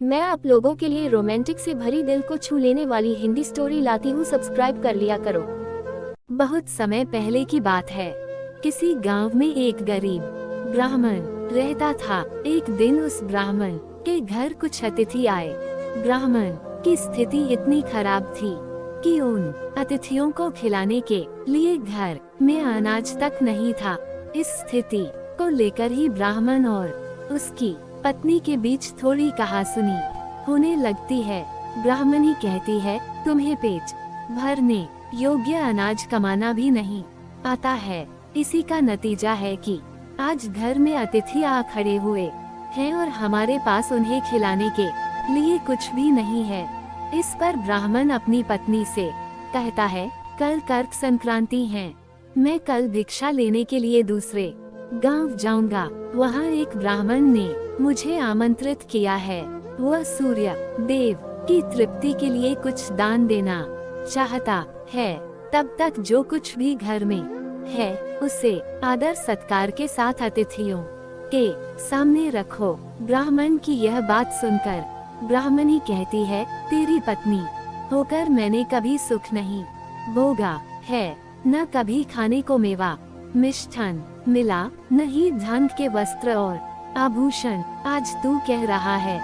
मैं आप लोगों के लिए रोमांटिक से भरी दिल को छू लेने वाली हिंदी स्टोरी लाती हूँ, सब्सक्राइब कर लिया करो। बहुत समय पहले की बात है। किसी गांव में एक गरीब ब्राह्मण रहता था। एक दिन उस ब्राह्मण के घर कुछ अतिथि आए। ब्राह्मण की स्थिति इतनी खराब थी कि उन अतिथियों को खिलाने के लिए घर में अनाज तक नहीं था। इस स्थिति को लेकर ही ब्राह्मण और उसकी पत्नी के बीच थोड़ी कहासुनी होने लगती है। ब्राह्मणी कहती है, तुम्हें पेट भरने योग्य अनाज कमाना भी नहीं आता है। इसी का नतीजा है कि आज घर में अतिथि आ खड़े हुए हैं और हमारे पास उन्हें खिलाने के लिए कुछ भी नहीं है। इस पर ब्राह्मण अपनी पत्नी से कहता है, कल कर्क संक्रांति है, मैं कल भिक्षा लेने के लिए दूसरे गांव जाऊंगा। वहाँ एक ब्राह्मण ने मुझे आमंत्रित किया है। वह सूर्य देव की तृप्ति के लिए कुछ दान देना चाहता है। तब तक जो कुछ भी घर में है उसे आदर सत्कार के साथ अतिथियों के सामने रखो। ब्राह्मण की यह बात सुनकर ब्राह्मणी कहती है, तेरी पत्नी होकर मैंने कभी सुख नहीं भोगा है, न कभी खाने को मेवा मिष्ठान मिला, न ही धन के वस्त्र और आभूषण। आज तू कह रहा है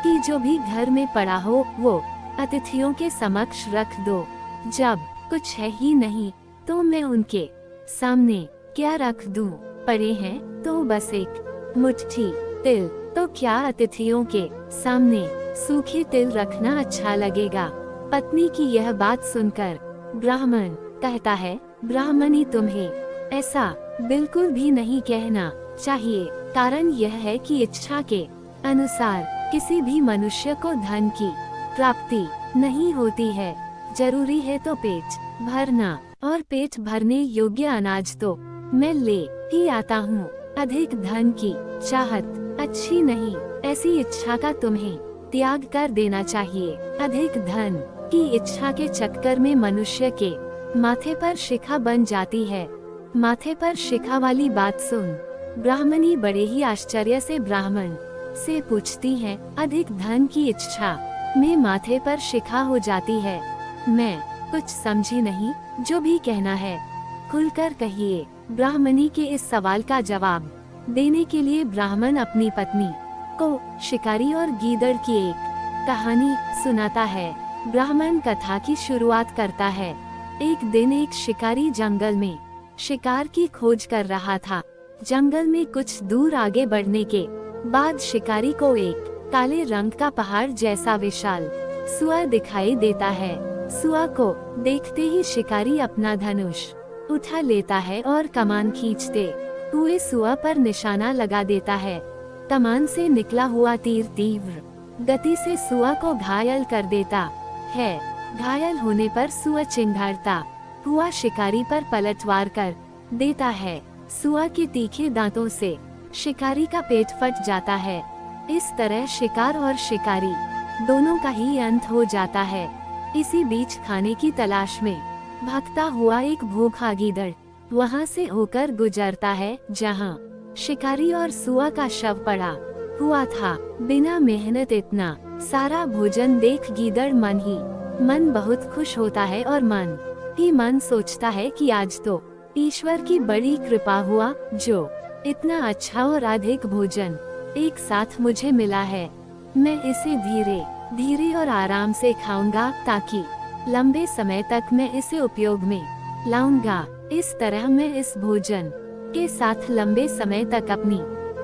कि जो भी घर में पड़ा हो वो अतिथियों के समक्ष रख दो। जब कुछ है ही नहीं तो मैं उनके सामने क्या रख दूं? पड़े हैं तो बस एक मुट्ठी तिल, तो क्या अतिथियों के सामने सूखे तिल रखना अच्छा लगेगा? पत्नी की यह बात सुनकर ब्राह्मण कहता है, ब्राह्मणी तुम्हें ऐसा बिल्कुल भी नहीं कहना चाहिए। कारण यह है कि इच्छा के अनुसार किसी भी मनुष्य को धन की प्राप्ति नहीं होती है। जरूरी है तो पेट भरना, और पेट भरने योग्य अनाज तो मैं ले ही आता हूँ। अधिक धन की चाहत अच्छी नहीं, ऐसी इच्छा का तुम्हें त्याग कर देना चाहिए। अधिक धन की इच्छा के चक्कर में मनुष्य के माथे पर शिखा बन जाती है। माथे पर शिखा वाली बात सुन ब्राह्मणी बड़े ही आश्चर्य से ब्राह्मण से पूछती है, अधिक धन की इच्छा में माथे पर शिखा हो जाती है? मैं कुछ समझी नहीं, जो भी कहना है खुलकर कहिए। ब्राह्मणी के इस सवाल का जवाब देने के लिए ब्राह्मण अपनी पत्नी को शिकारी और गीदड़ की एक कहानी सुनाता है। ब्राह्मण कथा की शुरुआत करता है। एक दिन एक शिकारी जंगल में शिकार की खोज कर रहा था। जंगल में कुछ दूर आगे बढ़ने के बाद शिकारी को एक काले रंग का पहाड़ जैसा विशाल सुअर दिखाई देता है। सुअर को देखते ही शिकारी अपना धनुष उठा लेता है और कमान खींचते हुए सुअर पर निशाना लगा देता है। कमान से निकला हुआ तीर तीव्र गति से सुअर को घायल कर देता है। घायल होने पर सुअर चिंघाड़ता हुआ शिकारी पर पलटवार कर देता है। सुअर के तीखे दांतों से शिकारी का पेट फट जाता है। इस तरह शिकार और शिकारी दोनों का ही अंत हो जाता है। इसी बीच खाने की तलाश में भागता हुआ एक भूखा गीदड़ वहां से होकर गुजरता है, जहां शिकारी और सुअर का शव पड़ा हुआ था। बिना मेहनत इतना सारा भोजन देख गीदड़ मन बहुत खुश होता है और मन ही मन सोचता है कि आज तो ईश्वर की बड़ी कृपा हुआ, जो इतना अच्छा और अधिक भोजन एक साथ मुझे मिला है। मैं इसे धीरे धीरे और आराम से खाऊंगा ताकि लंबे समय तक मैं इसे उपयोग में लाऊंगा। इस तरह मैं इस भोजन के साथ लंबे समय तक अपनी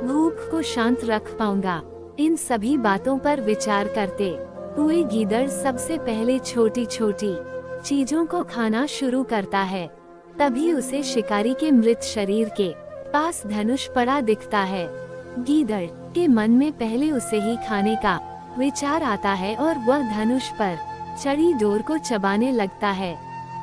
भूख को शांत रख पाऊंगा। इन सभी बातों पर विचार करते हुए गीदड़ सबसे पहले छोटी छोटी चीजों को खाना शुरू करता है। तभी उसे शिकारी के मृत शरीर के पास धनुष पड़ा दिखता है। गीदड़ के मन में पहले उसे ही खाने का विचार आता है और वह धनुष पर चढ़ी डोर को चबाने लगता है।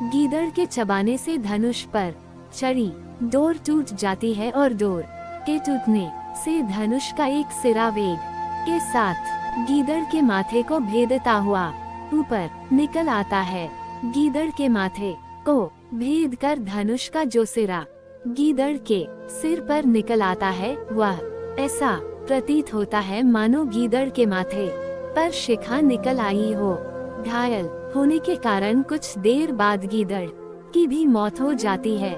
गीदड़ के चबाने से धनुष पर चढ़ी डोर टूट जाती है और डोर के टूटने से धनुष का एक सिरा वेग के साथ गीदड़ के माथे को भेदता हुआ ऊपर निकल आता है। गीदड़ के माथे को भेद कर धनुष का जो सिरा गीदड़ के सिर पर निकल आता है, वह ऐसा प्रतीत होता है मानो गीदड़ के माथे पर शिखा निकल आई हो। घायल होने के कारण कुछ देर बाद गीदड़ की भी मौत हो जाती है।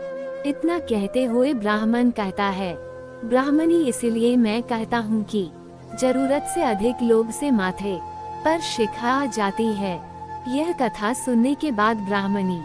इतना कहते हुए ब्राह्मण कहता है, ब्राह्मणी, इसलिए मैं कहता हूँ कि जरूरत से अधिक लोभ से माथे पर शिखा आ जाती है। यह कथा सुनने के बाद ब्राह्मणी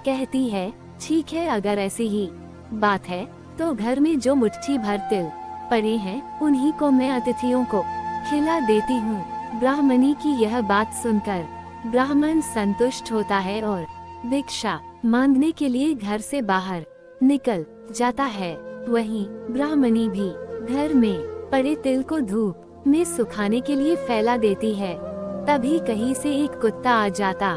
कहती है, ठीक है, अगर ऐसी ही बात है तो घर में जो मुट्ठी भर तिल पड़े हैं उन्हीं को मैं अतिथियों को खिला देती हूँ। ब्राह्मणी की यह बात सुनकर ब्राह्मण संतुष्ट होता है और भिक्षा मांगने के लिए घर से बाहर निकल जाता है। वहीं ब्राह्मणी भी घर में पड़े तिल को धूप में सुखाने के लिए फैला देती है। तभी कहीं से एक कुत्ता आ जाता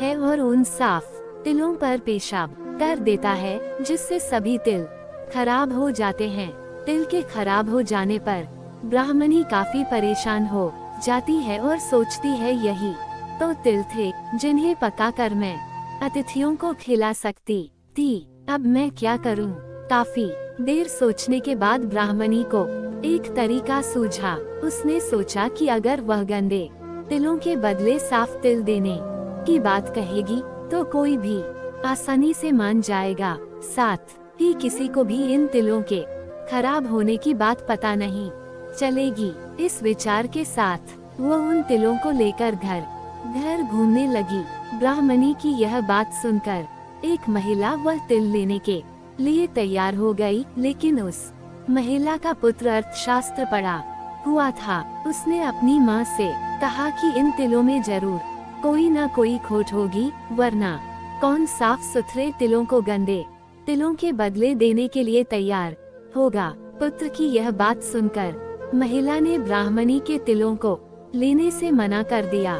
है और उन साफ तिलों पर पेशाब कर देता है, जिससे सभी तिल खराब हो जाते हैं। तिल के खराब हो जाने पर ब्राह्मणी काफी परेशान हो जाती है और सोचती है, यही तो तिल थे जिन्हें पकाकर मैं अतिथियों को खिला सकती थी। अब मैं क्या करूं? काफी देर सोचने के बाद ब्राह्मणी को एक तरीका सूझा। उसने सोचा कि अगर वह गंदे तिलों के बदले साफ तिल देने की बात कहेगी तो कोई भी आसानी से मान जाएगा। साथ ही किसी को भी इन तिलों के खराब होने की बात पता नहीं चलेगी। इस विचार के साथ वो उन तिलों को लेकर घर घर घूमने लगी। ब्राह्मणी की यह बात सुनकर एक महिला वह तिल लेने के लिए तैयार हो गई, लेकिन उस महिला का पुत्र अर्थशास्त्र पढ़ा हुआ था। उसने अपनी माँ से कहा कि इन तिलों में जरूर कोई न कोई खोट होगी, वरना कौन साफ सुथरे तिलों को गंदे तिलों के बदले देने के लिए तैयार होगा। पुत्र की यह बात सुनकर महिला ने ब्राह्मणी के तिलों को लेने से मना कर दिया।